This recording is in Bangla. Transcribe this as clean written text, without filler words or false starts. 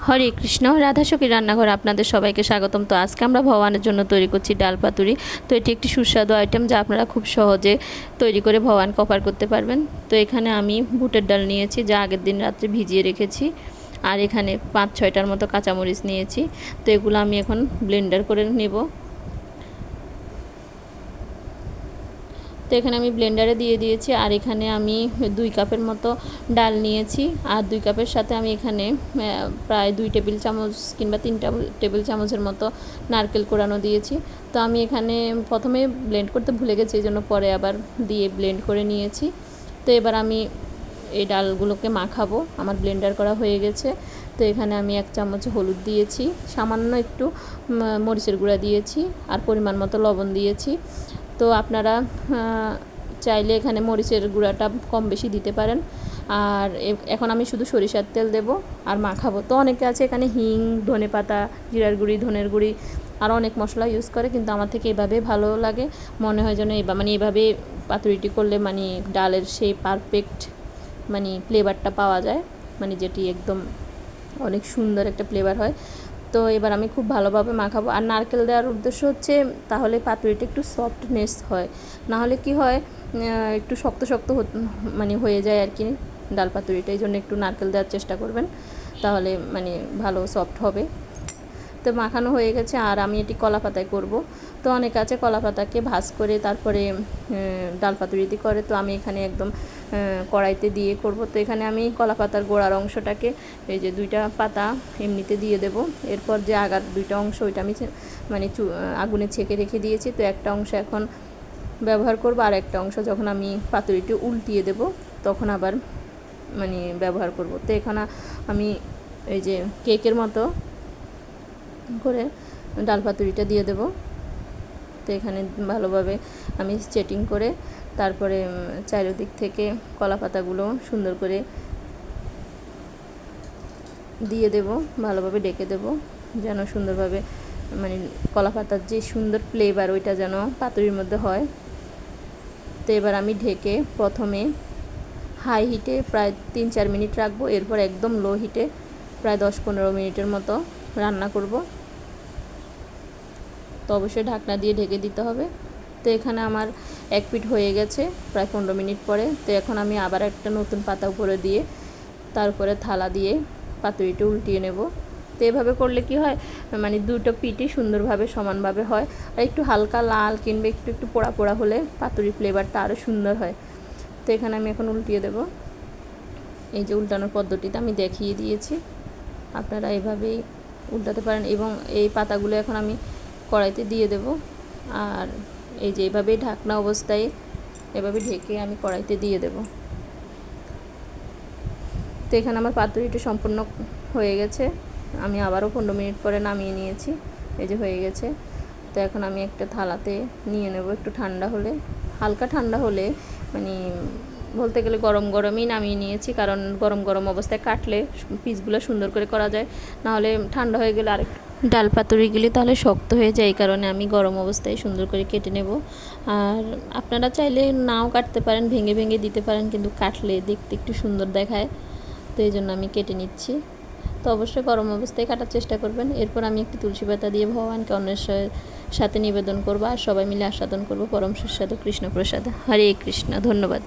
হরে কৃষ্ণ। রাধাসখী রান্নাঘরে আপনাদের সবাইকে স্বাগতম। তো আজকে আমরা ভগবানের জন্য তৈরি করছি ডাল পাতুরি। তো এটি একটি সুস্বাদু আইটেম যা আপনারা খুব সহজে তৈরি করে ভগবানকে অর্পণ করতে পারবেন। তো এখানে আমি বুটের ডাল নিয়েছি, যা আগের দিন রাত্রে ভিজিয়ে রেখেছি। আর এখানে 5-6টার মতো কাঁচামরিচ নিয়েছি। তো এগুলো আমি এখন ব্লেন্ডার করে নেব। তো এখানে আমি ব্লেন্ডারে দিয়ে দিয়েছি। আর এখানে আমি 2 কাপের মতো ডাল নিয়েছি। আর 2 কাপের সাথে আমি এখানে প্রায় 2 টেবিল চামচ কিংবা 3 টেবিল চামচের মতো নারকেল কোড়ানো দিয়েছি। তো আমি এখানে প্রথমে ব্লেন্ড করতে ভুলে গেছি, এই জন্য পরে আবার দিয়ে ব্লেন্ড করে নিয়েছি। তো এবার আমি এই ডালগুলোকে মাখাবো। আমার ব্লেন্ডার করা হয়ে গেছে। তো এখানে আমি 1 চামচ হলুদ দিয়েছি, সামান্য একটু মরিচের গুঁড়া দিয়েছি, আর পরিমাণ মতো লবণ দিয়েছি। তো আপনারা চাইলে এখানে মরিচের গুঁড়াটা কম বেশি দিতে পারেন। আর এখন আমি শুধু সরিষার তেল দেব আর মাখাবো। তো অনেকে আছে এখানে হিং, ধনেপাতা, জিরার গুঁড়ি, ধনের গুঁড়ি আর অনেক মশলা ইউজ করে, কিন্তু আমার থেকে এভাবে ভালো লাগে। মনে হয় যেন এভাবে পাতুরিটি করলে ডালের সেই পারফেক্ট ফ্লেভারটা পাওয়া যায়, যেটি একদম অনেক সুন্দর একটা ফ্লেভার হয়। তো এবার আমি খুব ভালোভাবে মাখাবো। আর নারকেল দেওয়ার উদ্দেশ্য হচ্ছে তাহলে পাতুরিটা একটু সফটনেস হয়, নাহলে কি হয় একটু শক্ত শক্ত হয়ে যায় আর কি ডাল পাতুরিটা। এই জন্য একটু নারকেল দেওয়ার চেষ্টা করবেন, তাহলে ভালো সফট হবে। তো মাখানো হয়ে গেছে। আর আমি এটি কলা পাতায় করব। তো অনেক আছে কলা পাতাকে ভাজ করে তারপরে ডাল পাতুরিটি করে। তো আমি এখানে একদম কড়াইতে দিয়ে করব। তো এখানে আমি কলা পাতার গোড়ার অংশটাকে এই যে 2টা পাতা এমনিতে দিয়ে দেব। এরপর যে আগার 2টা অংশ ওইটা আমি আগুনে ছেঁকে রেখে দিয়েছি। তো একটা অংশ এখন ব্যবহার করব, আর একটা অংশ যখন আমি পাতুরিটি উল্টিয়ে দেব তখন আবার ব্যবহার করব। তো এখানে আমি এই যে কেকের মতো করে ডাল পাতুরিটা দিয়ে দেব। তো এখানে ভালোভাবে আমি সেটিং করে তারপরে চারিদিক থেকে কলা পাতাগুলো সুন্দর করে দিয়ে দেব, ভালোভাবে ডেকে দেব, যেন সুন্দরভাবে কলা পাতার যে সুন্দর ফ্লেভার ওইটা যেন পাতুরির মধ্যে হয়। তো এবার আমি ঢেকে প্রথমে হাই হিটে প্রায় 3-4 মিনিট রাখবো। এরপর একদম লো হিটে প্রায় 10-15 মিনিটের মতো রান্না করব। তো অবশ্যই ঢাকনা দিয়ে ঢেকে দিতে হবে। তো এখানে আমার 1 পিঠ হয়ে গেছে প্রায় 15 মিনিট পরে। তো এখন আমি আবার একটা নতুন পাতা উপরে দিয়ে তার উপরে থালা দিয়ে পাতুরিটা উল্টিয়ে নেব। তো এভাবে করলে কি হয় দুটো পিঠই সুন্দরভাবে সমানভাবে হয়। আর একটু হালকা লাল কিংবা একটু একটু পোড়া পোড়া হলে পাতুরির ফ্লেভারটা আরও সুন্দর হয়। তো এখানে আমি এখন উল্টিয়ে দেব। এই যে উল্টানোর পদ্ধতিটা আমি দেখিয়ে দিয়েছি, আপনারা এভাবেই উল্টাতে পারেন। এবং এই পাতাগুলো এখন আমি কড়াইতে দিয়ে দেব। আর এই যে এভাবেই ঢাকনা অবস্থায় এভাবে ঢেকে আমি কড়াইতে দিয়ে দেব। তো এখানে আমার পাতুরিটা সম্পূর্ণ হয়ে গেছে। আমি আবারও 15 মিনিট পরে নামিয়ে নিয়েছি। এই যে হয়ে গেছে। তো এখন আমি একটা থালাতে নিয়ে নেব। একটু ঠান্ডা হলে, হালকা ঠান্ডা হলে বলতে গেলে গরম গরমই নামিয়ে নিয়েছি, কারণ গরম গরম অবস্থায় কাটলে পিসগুলো সুন্দর করে করা যায়, নাহলে ঠান্ডা হয়ে গেলে আরেক ডাল পাতুরিগুলি তাহলে শক্ত হয়ে যায়। এই কারণে আমি গরম অবস্থায় সুন্দর করে কেটে নেব। আর আপনারা চাইলে নাও কাটতে পারেন, ভেঙে ভেঙে দিতে পারেন, কিন্তু কাটলে দেখতে একটু সুন্দর দেখায়। তো এই জন্য আমি কেটে নিচ্ছি। তো অবশ্যই গরম অবস্থায় কাটার চেষ্টা করবেন। এরপর আমি একটি তুলসী পাতা দিয়ে ভগবানকে অন্যের সাথে নিবেদন করবো, আর সবাই মিলে আস্বাদন করবো পরম সুস্বাদু কৃষ্ণ প্রসাদ। হরে কৃষ্ণ। ধন্যবাদ।